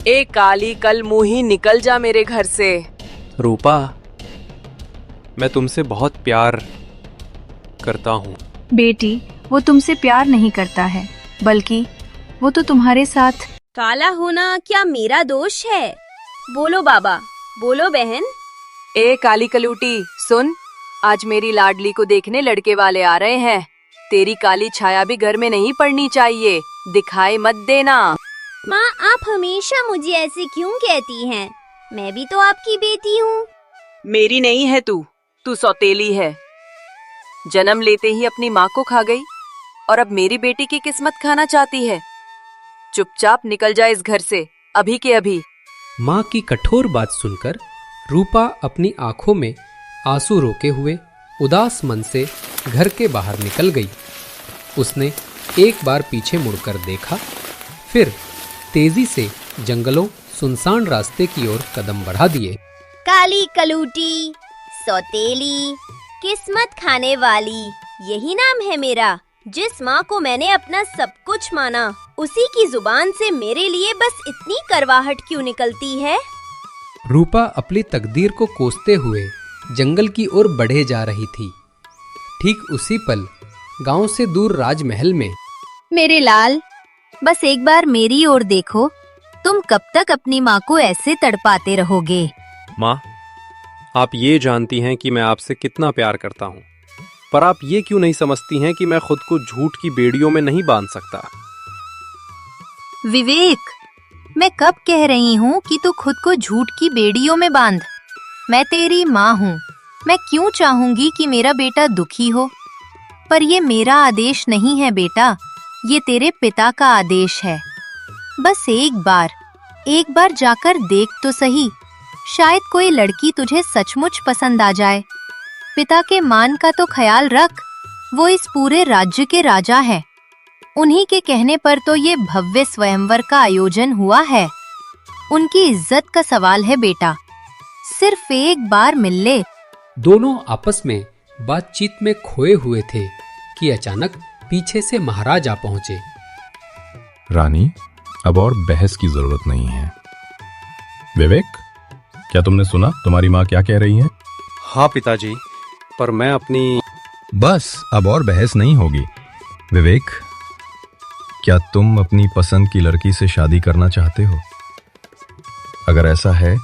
ए काली कल मुंही निकल जा मेरे घर से। रूपा, मैं तुमसे बहुत प्यार करता हूँ। बेटी, वो तुमसे प्यार नहीं करता है, बल्कि वो तो तुम्हारे साथ। काला होना क्या मेरा दोष है? बोलो बाबा, बोलो बहन। ए काली कलूटी सुन, आज मेरी लाडली को देखने लड़के वाले आ रहे हैं। तेरी काली छाया भी घर में नहीं पड़नी चाहिए, दिखाई मत देना। माँ, आप हमेशा मुझे ऐसे क्यों कहती हैं? मैं भी तो आपकी बेटी हूँ। मेरी नहीं है तू सौतेली है। जन्म लेते ही अपनी माँ को खा गई और अब मेरी बेटी की किस्मत खाना चाहती है। चुपचाप निकल जा इस घर से अभी के अभी। माँ की कठोर बात सुनकर रूपा अपनी आंखों में आंसू रोके हुए उदास मन से घर के बाहर निकल गई। उसने एक बार पीछे मुड़कर देखा, फिर तेजी से जंगलों सुनसान रास्ते की ओर कदम बढ़ा दिए। काली कलूटी, सौतेली, किस्मत खाने वाली, यही नाम है मेरा। जिस माँ को मैंने अपना सब कुछ माना, उसी की जुबान से मेरे लिए बस इतनी करवाहट क्यों निकलती है? रूपा अपनी तकदीर को कोसते हुए जंगल की ओर बढ़े जा रही थी। ठीक उसी पल गांव से दूर राजमहल में, मेरे लाल, बस एक बार मेरी ओर देखो। तुम कब तक अपनी माँ को ऐसे तड़पाते रहोगे? माँ, आप ये जानती हैं कि मैं आपसे कितना प्यार करता हूँ, पर आप ये क्यों नहीं समझती हैं कि मैं खुद को झूठ की बेड़ियों में नहीं बांध सकता। विवेक, मैं कब कह रही हूँ कि तू खुद को झूठ की बेड़ियों में बांध? मैं तेरी माँ हूँ। मैं क्यों चाहूंगी कि मेरा बेटा दुखी हो? पर ये मेरा आदेश नहीं है बेटा, ये तेरे पिता का आदेश है। बस एक बार जाकर देख तो सही, शायद कोई लड़की तुझे सचमुच पसंद आ जाए। पिता के मान का तो ख्याल रख, वो इस पूरे राज्य के राजा हैं। उन्हीं के कहने पर तो ये भव्य स्वयंवर का आयोजन हुआ है। उनकी इज्जत का सवाल है बेटा, सिर्फ एक बार मिल ले। दोनों आपस में बातचीत में खोए हुए थे कि अचानक पीछे से महाराज आ पहुंचे। रानी, अब और बहस की जरूरत नहीं है। विवेक, क्या तुमने सुना तुम्हारी माँ क्या कह रही है? हाँ पिताजी, पर मैं अपनी... बस अब और बहस नहीं होगी। विवेक, क्या तुम अपनी पसंद की लड़की से शादी करना चाहते हो? अगर ऐसा है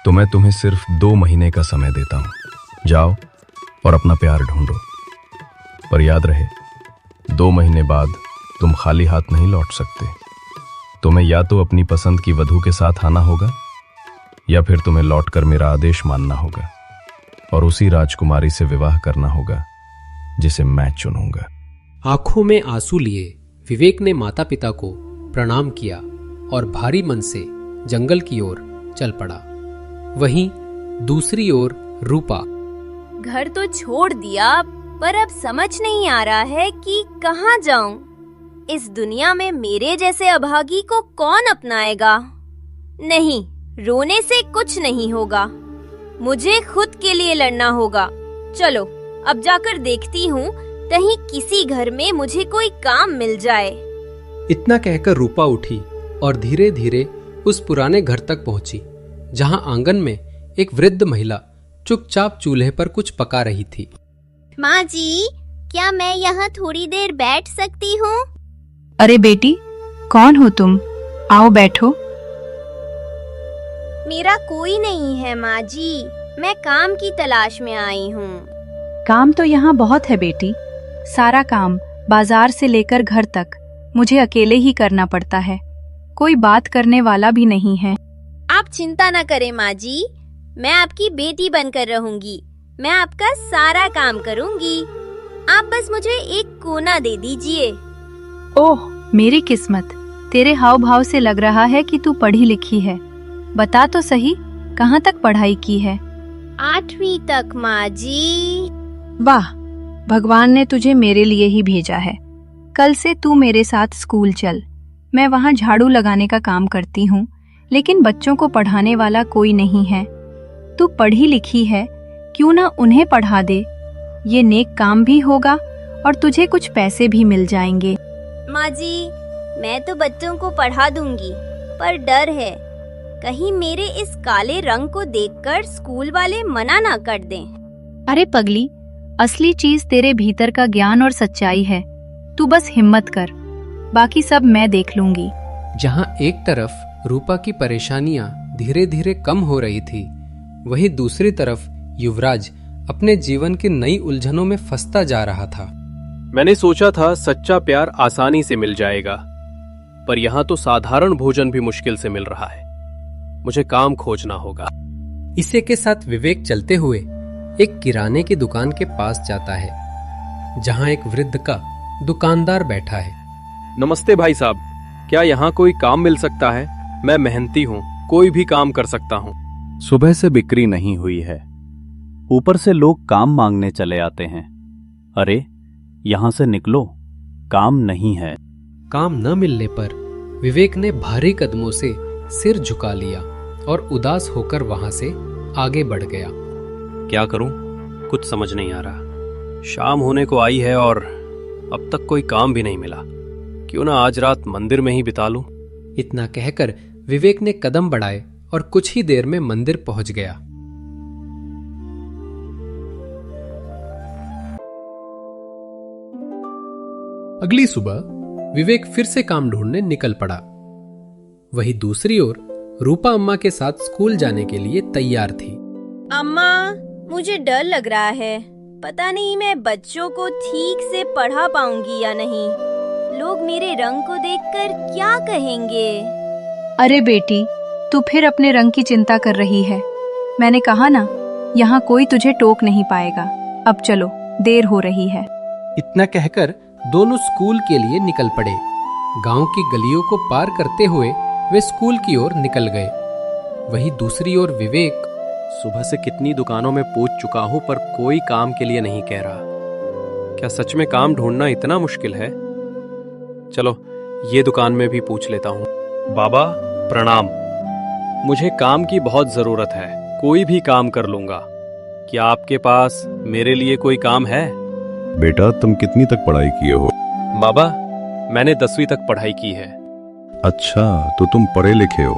तो मैं तुम्हें सिर्फ 2 महीने का समय देता हूं। जाओ और अपना प्यार ढूंढो, पर याद रहे 2 महीने बाद तुम खाली हाथ नहीं लौट सकते। तुम्हें या तो अपनी पसंद की वधू के साथ आना होगा, या फिर तुम्हें लौटकर मेरा आदेश मानना होगा और उसी राजकुमारी से विवाह करना होगा जिसे मैं चुनूंगा। आंखों में आंसू लिए विवेक ने माता पिता को प्रणाम किया और भारी मन से जंगल की ओर चल पड़ा। वहीं दूसरी ओर रूपा, घर तो छोड़ दिया, पर अब समझ नहीं आ रहा है कि कहाँ जाऊं। इस दुनिया में मेरे जैसे अभागी को कौन अपनाएगा? नहीं, रोने से कुछ नहीं होगा, मुझे खुद के लिए लड़ना होगा। चलो अब जाकर देखती हूँ, कहीं किसी घर में मुझे कोई काम मिल जाए। इतना कहकर रूपा उठी और धीरे धीरे उस पुराने घर तक पहुंची, जहां आंगन में एक वृद्ध महिला चुपचाप चूल्हे पर कुछ पका रही थी। माँ जी, क्या मैं यहाँ थोड़ी देर बैठ सकती हूँ? अरे बेटी, कौन हो तुम? आओ बैठो। मेरा कोई नहीं है माँ जी, मैं काम की तलाश में आई हूँ। काम तो यहाँ बहुत है बेटी, सारा काम बाजार से लेकर घर तक मुझे अकेले ही करना पड़ता है। कोई बात करने वाला भी नहीं है। आप चिंता न करें माँ जी, मैं आपकी बेटी बनकर रहूंगी। मैं आपका सारा काम करूंगी, आप बस मुझे एक कोना दे दीजिए। ओह मेरी किस्मत, तेरे हाव भाव से लग रहा है कि तू पढ़ी लिखी है। बता तो सही, कहाँ तक पढ़ाई की है? 8वीं तक माँ जी। वाह, भगवान ने तुझे मेरे लिए ही भेजा है। कल से तू मेरे साथ स्कूल चल। मैं वहाँ झाड़ू लगाने का काम करती हूँ, लेकिन बच्चों को पढ़ाने वाला कोई नहीं है। तू पढ़ी लिखी है, क्यों ना उन्हें पढ़ा दे। ये नेक काम भी होगा और तुझे कुछ पैसे भी मिल जाएंगे। माँ जी, मैं तो बच्चों को पढ़ा दूंगी, पर डर है कहीं मेरे इस काले रंग को देखकर स्कूल वाले मना ना कर दें। अरे पगली, असली चीज तेरे भीतर का ज्ञान और सच्चाई है। तू बस हिम्मत कर, बाकी सब मैं देख लूंगी। जहां एक तरफ रूपा की परेशानियां धीरे धीरे कम हो रही थी, वहीं दूसरी तरफ युवराज अपने जीवन की नई उलझनों में फंसता जा रहा था। मैंने सोचा था सच्चा प्यार आसानी से मिल जाएगा, पर यहाँ तो साधारण भोजन भी मुश्किल से मिल रहा है। मुझे काम खोजना होगा। इसी के साथ विवेक चलते हुए एक किराने की दुकान के पास जाता है, जहां एक वृद्ध का दुकानदार बैठा है। नमस्ते भाई साहब, क्या यहाँ कोई काम मिल सकता है? मैं मेहनती हूँ, कोई भी काम कर सकता हूँ। सुबह से बिक्री नहीं हुई है, ऊपर से लोग काम मांगने चले आते हैं। अरे यहां से निकलो, काम नहीं है। काम न मिलने पर विवेक ने भारी कदमों से सिर झुका लिया और उदास होकर वहां से आगे बढ़ गया। क्या करूं? कुछ समझ नहीं आ रहा। शाम होने को आई है और अब तक कोई काम भी नहीं मिला। क्यों ना आज रात मंदिर में ही बिता लूं? इतना कहकर विवेक ने कदम बढ़ाए और कुछ ही देर में मंदिर पहुंच गया। अगली सुबह विवेक फिर से काम ढूंढने निकल पड़ा। वहीं दूसरी ओर रूपा अम्मा के साथ स्कूल जाने के लिए तैयार थी। अम्मा, मुझे डर लग रहा है। पता नहीं मैं बच्चों को ठीक से पढ़ा पाऊंगी या नहीं। लोग मेरे रंग को देखकर क्या कहेंगे? अरे बेटी, तू फिर अपने रंग की चिंता कर रही है। मैंने कहा ना, यहाँ कोई तुझे टोक नहीं पाएगा। अब चलो, देर हो रही है। इतना कहकर दोनों स्कूल के लिए निकल पड़े। गांव की गलियों को पार करते हुए वे स्कूल की ओर निकल गए। वहीं दूसरी ओर विवेक सुबह से कितनी दुकानों में पूछ चुका हूं, पर कोई काम के लिए नहीं कह रहा। क्या सच में काम ढूंढना इतना मुश्किल है? चलो, ये दुकान में भी पूछ लेता हूं। बाबा प्रणाम, मुझे काम की बहुत जरूरत है। कोई भी काम कर लूंगा। क्या आपके पास मेरे लिए कोई काम है? बेटा, तुम कितनी तक पढ़ाई किए हो? बाबा, मैंने 10वीं तक पढ़ाई की है। अच्छा, तो तुम पढ़े लिखे हो।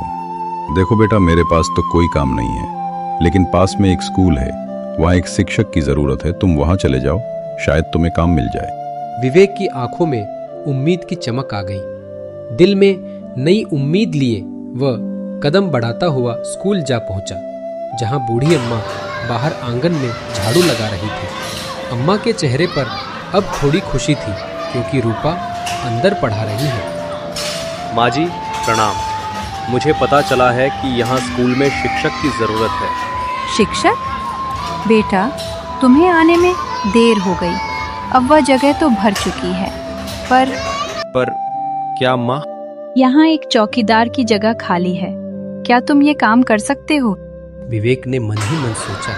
देखो बेटा, मेरे पास तो कोई काम नहीं है, लेकिन पास में एक स्कूल है, वहाँ एक शिक्षक की जरूरत है। तुम वहाँ चले जाओ, शायद तुम्हें काम मिल जाए। विवेक की आंखों में उम्मीद की चमक आ गई। दिल में नई उम्मीद लिए वह कदम बढ़ाता हुआ स्कूल जा पहुंचा, जहां बूढ़ी अम्मा बाहर आंगन में झाड़ू लगा रही थी। अम्मा के चेहरे पर अब थोड़ी खुशी थी, क्योंकि रूपा अंदर पढ़ा रही है। माँ जी प्रणाम, मुझे पता चला है कि यहाँ स्कूल में शिक्षक की जरूरत है। शिक्षक? बेटा, तुम्हें आने में देर हो गई। अब वह जगह तो भर चुकी है। पर क्या अम्मा? यहाँ एक चौकीदार की जगह खाली है। क्या तुम ये काम कर सकते हो? विवेक ने मन ही मन सोचा,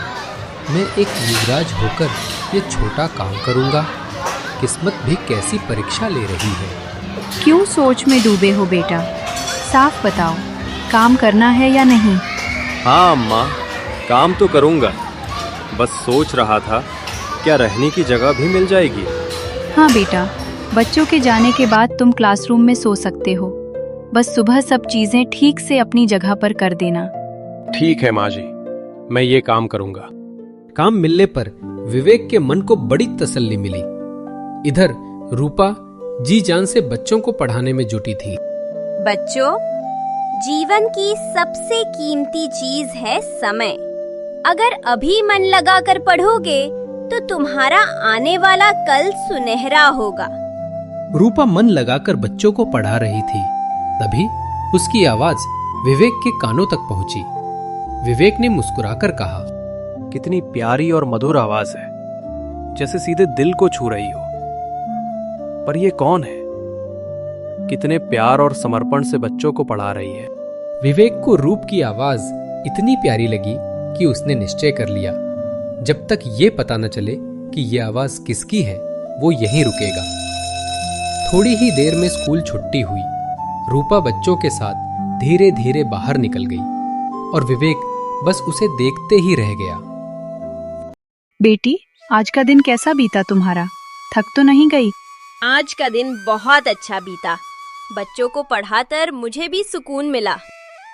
मैं एक युवराज होकर ये छोटा काम करूंगा। किस्मत भी कैसी परीक्षा ले रही है। क्यों सोच में डूबे हो बेटा? साफ बताओ, काम करना है या नहीं? हाँ अम्मा, काम तो करूँगा। बस सोच रहा था, क्या रहने की जगह भी मिल जाएगी? हाँ बेटा, बच्चों के जाने के बाद तुम क्लासरूम में सो सकते हो। बस सुबह सब चीजें ठीक से अपनी जगह पर कर देना। ठीक है माँ जी, मैं ये काम करूँगा। काम मिलने पर विवेक के मन को बड़ी तसल्ली मिली। इधर रूपा जी जान से बच्चों को पढ़ाने में जुटी थी। बच्चों, जीवन की सबसे कीमती चीज है समय। अगर अभी मन लगाकर पढ़ोगे तो तुम्हारा आने वाला कल सुनहरा होगा। रूपा मन लगाकर बच्चों को पढ़ा रही थी। तभी उसकी आवाज विवेक के कानों तक पहुंची। विवेक ने मुस्कुराकर कहा, कितनी प्यारी और मधुर आवाज है, जैसे सीधे दिल को छू रही हो। पर ये कौन है? कितने प्यार और समर्पण से बच्चों को पढ़ा रही है। विवेक को रूप की आवाज इतनी प्यारी लगी कि उसने निश्चय कर लिया, जब तक ये पता न चले कि ये आवाज किसकी है, वो यहीं रुकेगा। थोड़ी ही देर में स्कूल छुट्टी हुई। रूपा बच्चों के साथ धीरे धीरे बाहर निकल गई और विवेक बस उसे देखते ही रह गया। बेटी, आज का दिन कैसा बीता तुम्हारा? थक तो नहीं गई? आज का दिन बहुत अच्छा बीता। बच्चों को पढ़ाकर मुझे भी सुकून मिला।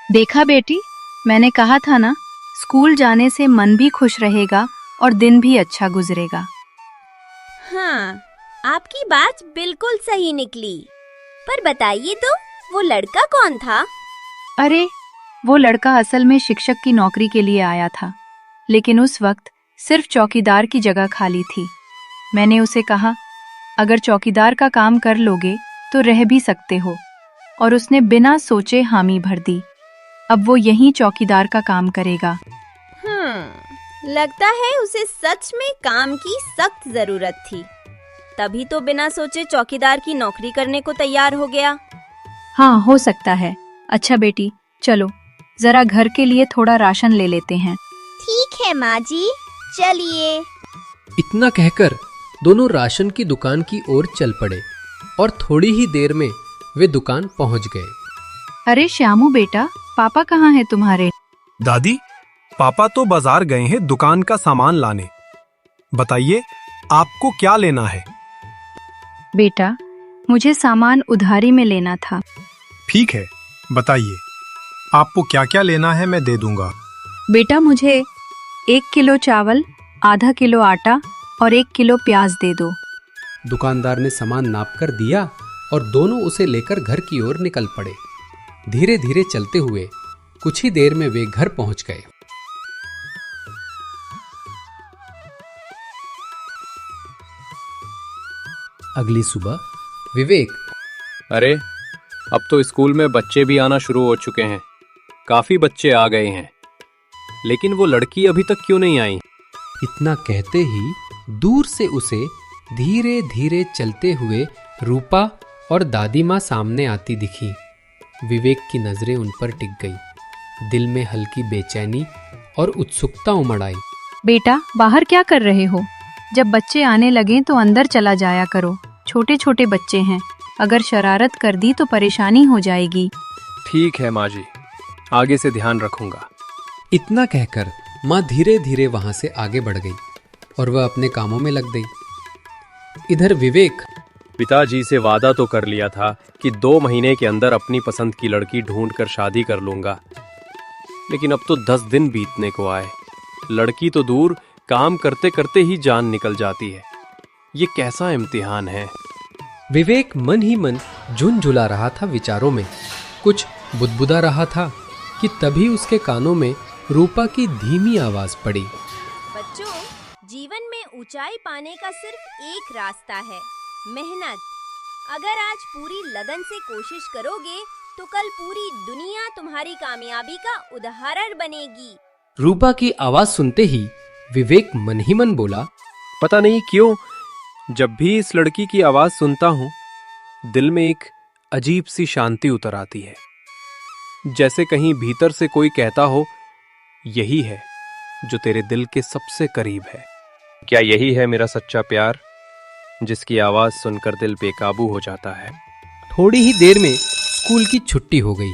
देखा बेटी, मैंने कहा था ना, स्कूल जाने से मन भी खुश रहेगा और दिन भी अच्छा गुजरेगा। हाँ, आपकी बात बिल्कुल सही निकली। पर बताइए तो, वो लड़का कौन था? अरे, वो लड़का असल में शिक्षक की नौकरी के लिए आया था, लेकिन उस वक्त सिर्फ चौकीदार की जगह खाली थी। मैंने उसे कहा, अगर चौकीदार का काम कर लोगे तो रह भी सकते हो, और उसने बिना सोचे हामी भर दी। अब वो यहीं चौकीदार का काम करेगा। लगता है उसे सच में काम की सख्त जरूरत थी, तभी तो बिना सोचे चौकीदार की नौकरी करने को तैयार हो गया। हाँ, हो सकता है। अच्छा बेटी, चलो जरा घर के लिए थोड़ा राशन ले लेते हैं। ठीक है माँ जी, चलिए। इतना कहकर दोनों राशन की दुकान की ओर चल पड़े और थोड़ी ही देर में वे दुकान पहुंच गए। अरे श्यामू बेटा, पापा कहाँ हैं तुम्हारे? दादी, पापा तो बाजार गए हैं दुकान का सामान लाने। बताइए, आपको क्या लेना है? बेटा, मुझे सामान उधारी में लेना था। ठीक है, बताइए आपको क्या क्या लेना है, मैं दे दूंगा। बेटा, मुझे 1 किलो चावल, आधा किलो आटा और 1 किलो प्याज दे दो। दुकानदार ने सामान नाप कर दिया और दोनों उसे लेकर घर की ओर निकल पड़े। धीरे धीरे चलते हुए कुछ ही देर में वे घर पहुंच गए। अगली सुबह विवेक, अरे, अब तो स्कूल में बच्चे भी आना शुरू हो चुके हैं। काफी बच्चे आ गए हैं, लेकिन वो लड़की अभी तक क्यों नहीं आई? इतना कहते ही दूर से उसे धीरे धीरे चलते हुए रूपा और दादी माँ सामने आती दिखी। विवेक की नजरें उन पर टिक गई। दिल में हल्की बेचैनी और उत्सुकता उमड़ आई। बेटा, बाहर क्या कर रहे हो? जब बच्चे आने लगे तो अंदर चला जाया करो। छोटे छोटे बच्चे हैं, अगर शरारत कर दी तो परेशानी हो जाएगी। ठीक है माँ जी, आगे से ध्यान रखूंगा। इतना कहकर माँ धीरे धीरे वहां से आगे बढ़ गई और वह अपने कामों में लग गई। इधर विवेक, पिताजी से वादा तो कर लिया था कि 2 महीने के अंदर अपनी पसंद की लड़की ढूंढकर शादी कर लूंगा, लेकिन अब तो 10 दिन बीतने को आए। लड़की तो दूर, काम करते करते ही जान निकल जाती है। ये कैसा इम्तिहान है? विवेक मन ही मन झुनझुला रहा था विचारों में, कुछ बुदबुदा रहा था कि तभी उसके कानों में रूपा की धीमी आवाज पड़ी। बच्चों, जीवन में ऊंचाई पाने का सिर्फ एक रास्ता है, मेहनत। अगर आज पूरी लगन से कोशिश करोगे तो कल पूरी दुनिया तुम्हारी कामयाबी का उदाहरण बनेगी। रूपा की आवाज सुनते ही विवेक मन ही मन बोला, पता नहीं क्यों जब भी इस लड़की की आवाज सुनता हूं, दिल में एक अजीब सी शांति उतर आती है, जैसे कहीं भीतर से कोई कहता हो, यही है जो तेरे दिल के सबसे करीब है। क्या यही है मेरा सच्चा प्यार, जिसकी आवाज सुनकर दिल बेकाबू हो जाता है? थोड़ी ही देर में स्कूल की छुट्टी हो गई।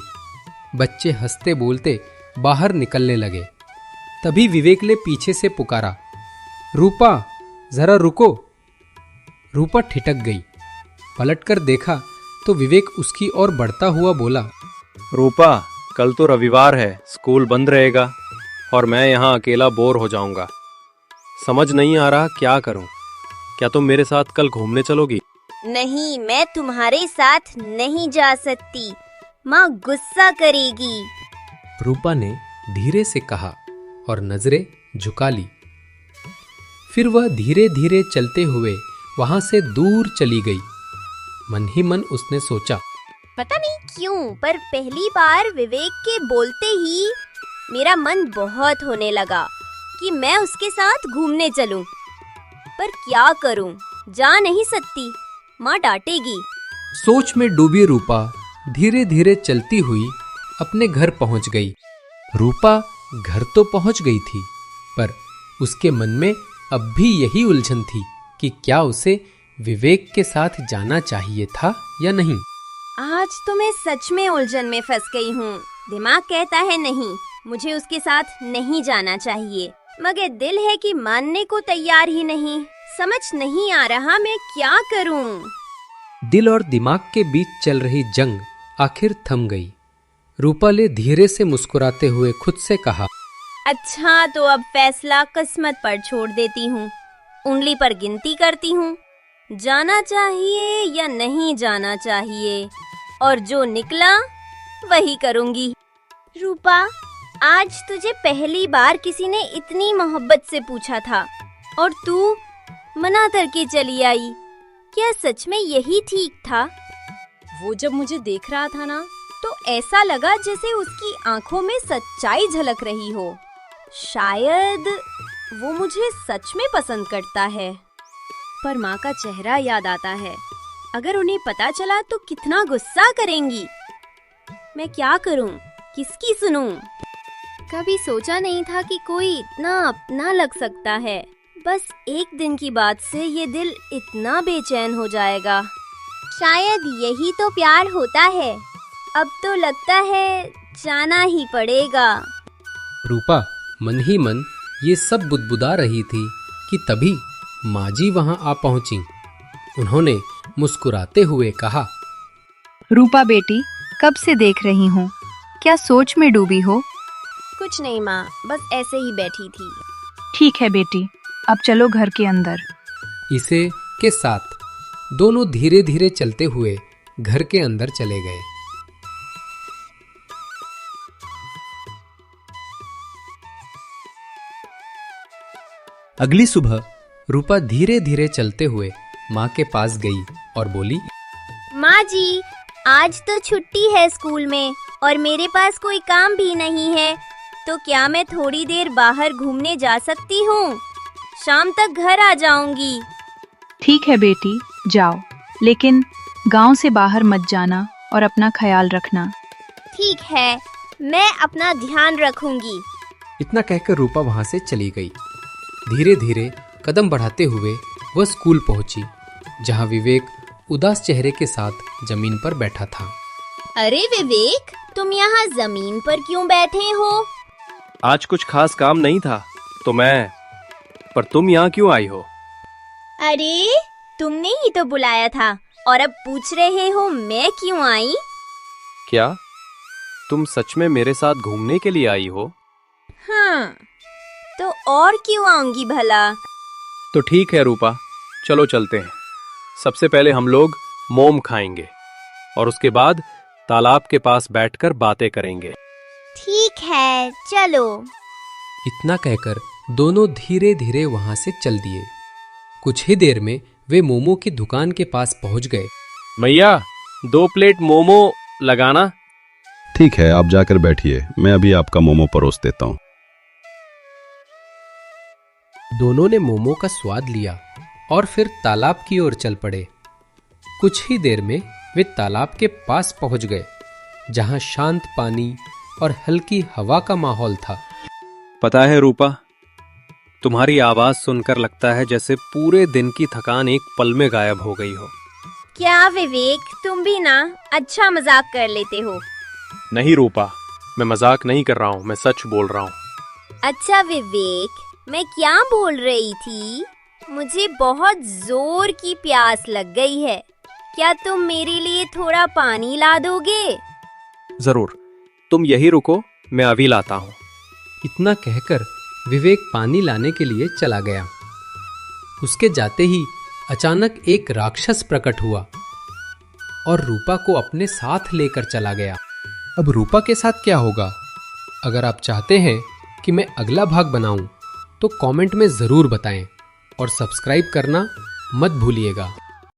बच्चे हंसते बोलते बाहर निकलने लगे। तभी विवेक ने पीछे से पुकारा, रूपा, जरा रुको। रूपा ठिठक गई। पलटकर देखा तो विवेक उसकी ओर बढ़ता हुआ बोला, रूपा, कल तो रविवार है, स्कूल बंद रहेगा और मैं यहाँ अकेला बोर हो जाऊंगा। समझ नहीं आ रहा क्या करूं। क्या तुम मेरे साथ कल घूमने चलोगी? नहीं, मैं तुम्हारे साथ नहीं जा सकती, माँ गुस्सा करेगी। रूपा ने धीरे से कहा और नजरें झुका ली। फिर वह धीरे धीरे चलते हुए वहां से दूर चली गई। मन ही मन उसने सोचा, पता नहीं क्यों, पर पहली बार विवेक के बोलते ही मेरा मन बहुत होने लगा कि मैं उसके साथ घूमने चलूं। पर क्या करूं, जा नहीं सकती, माँ डांटेगी। सोच में डूबी रूपा धीरे धीरे चलती हुई अपने घर पहुंच गई। रूपा घर तो पहुंच गई थी, पर उसके मन में अब भी यही उलझन थी कि क्या उसे विवेक के साथ जाना चाहिए था या नहीं। आज तो मैं सच में उलझन में फंस गई हूँ। दिमाग कहता है नहीं, मुझे उसके साथ नहीं जाना चाहिए, मगर दिल है कि मानने को तैयार ही नहीं। समझ नहीं आ रहा मैं क्या करूँ। दिल और दिमाग के बीच चल रही जंग आखिर थम गई। रूपा ने धीरे से मुस्कुराते हुए खुद से कहा, अच्छा तो अब फैसला किस्मत पर छोड़ देती हूँ। उंगली पर गिनती करती हूँ, जाना चाहिए या नहीं जाना चाहिए, और जो निकला वही करूँगी। रूपा, आज तुझे पहली बार किसी ने इतनी मोहब्बत से पूछा था और तू मना करके चली आई। क्या सच में यही ठीक था? वो जब मुझे देख रहा था ना, तो ऐसा लगा जैसे उसकी आंखों में सच्चाई झलक रही हो। शायद वो मुझे सच में पसंद करता है। पर माँ का चेहरा याद आता है। अगर उन्हें पता चला तो कितना गुस्सा करेंगी। मैं क्या करूं? किसकी सुनूं? कभी सोचा नहीं था कि कोई इतना अपना लग सकता है। बस एक दिन की बात से ये दिल इतना बेचैन हो जाएगा। शायद यही तो प्यार होता है। अब तो लगता है जाना ही पड़ेगा। रूपा मन ही मन ये सब बुदबुदा रही थी कि तभी माँ जी वहां आ पहुंची। उन्होंने मुस्कुराते हुए कहा, रूपा बेटी, कब से देख रही हूँ, क्या सोच में डूबी हो? कुछ नहीं माँ, बस ऐसे ही बैठी थी। ठीक है बेटी, अब चलो घर के अंदर। इसे के साथ दोनों धीरे धीरे चलते हुए घर के अंदर चले गए। अगली सुबह रूपा धीरे धीरे चलते हुए माँ के पास गई और बोली, माँ जी, आज तो छुट्टी है स्कूल में और मेरे पास कोई काम भी नहीं है, तो क्या मैं थोड़ी देर बाहर घूमने जा सकती हूँ? शाम तक घर आ जाऊंगी। ठीक है बेटी, जाओ, लेकिन गांव से बाहर मत जाना और अपना ख्याल रखना। ठीक है, मैं अपना ध्यान रखूंगी। इतना कहकर रूपा वहां से चली गई। धीरे धीरे कदम बढ़ाते हुए वह स्कूल पहुंची, जहां विवेक उदास चेहरे के साथ जमीन पर बैठा था। अरे विवेक, तुम यहाँ जमीन पर क्यों बैठे हो? आज कुछ खास काम नहीं था तो पर तुम यहाँ क्यों आई हो? अरे, तुमने ही तो बुलाया था और अब पूछ रहे हो मैं क्यों आई? क्या तुम सच में मेरे साथ घूमने के लिए आई हो? हाँ, तो और क्यों आऊंगी भला? तो ठीक है रूपा, चलो चलते हैं। सबसे पहले हम लोग मोम खाएंगे और उसके बाद तालाब के पास बैठकर बातें करेंगे। ठीक है, चलो। इतना कहकर दोनों धीरे धीरे वहां से चल दिए। कुछ ही देर में वे मोमो की दुकान के पास पहुंच गए। भैया, 2 प्लेट मोमो लगाना। ठीक है, आप जाकर बैठिए, मैं अभी आपका मोमो परोस देता हूँ। दोनों ने मोमो का स्वाद लिया और फिर तालाब की ओर चल पड़े। कुछ ही देर में वे तालाब के पास पहुंच गए, जहां शांत पानी और हल्की हवा का माहौल था। पता है रूपा, तुम्हारी आवाज सुनकर लगता है जैसे पूरे दिन की थकान एक पल में गायब हो गई हो। क्या विवेक, तुम भी ना अच्छा मजाक कर लेते हो। नहीं रूपा, मैं मजाक नहीं कर रहा हूँ, मैं सच बोल रहा हूँ। अच्छा विवेक, मैं क्या बोल रही थी? मुझे बहुत जोर की प्यास लग गई है। क्या तुम मेरे लिए थोड़ा पानी ला दोगे? जरूर, तुम यही रुको, मैं अभी लाता हूँ। इतना कहकर विवेक पानी लाने के लिए चला गया। उसके जाते ही अचानक एक राक्षस प्रकट हुआ और रूपा को अपने साथ लेकर चला गया। अब रूपा के साथ क्या होगा? अगर आप चाहते हैं कि मैं अगला भाग बनाऊं, तो कमेंट में जरूर बताएं और सब्सक्राइब करना मत भूलिएगा।